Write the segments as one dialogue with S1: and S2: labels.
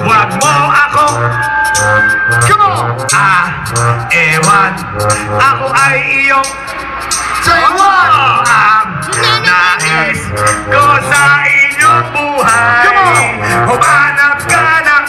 S1: Wag mo ako, ewan. Ako ay iyong ang nais ko sa inyong buhay. Humanap ka ng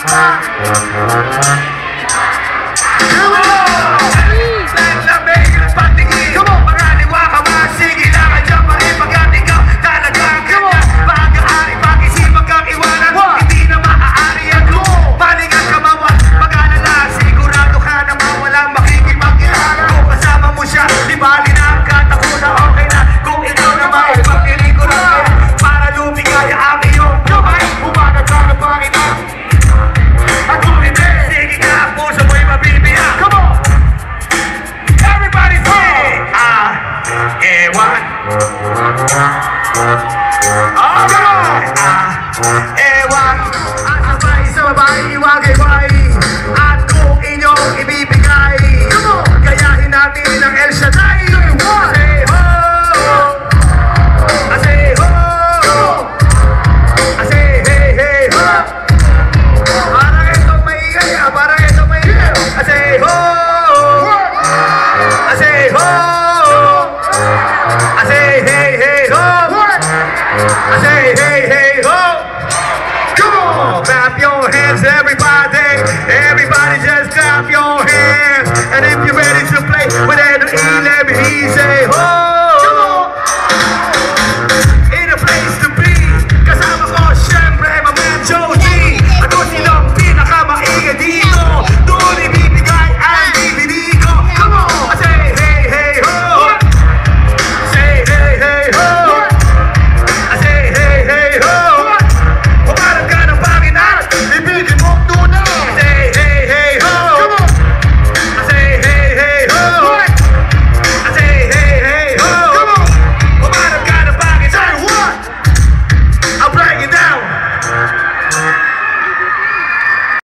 S1: ewan, sabay-sabay, iwagay-way, at kung inyong ibibigay, gayahin natin ang El Shaddai. I say ho, I say hey, hey, ho. Parang itong maingay, parang itong maingay. I say ho, I say ho, I say hey, hey, ho. I say hey, hey, ho. Come on, clap your hands, everybody. Everybody just clap your hands. And if you're ready to play with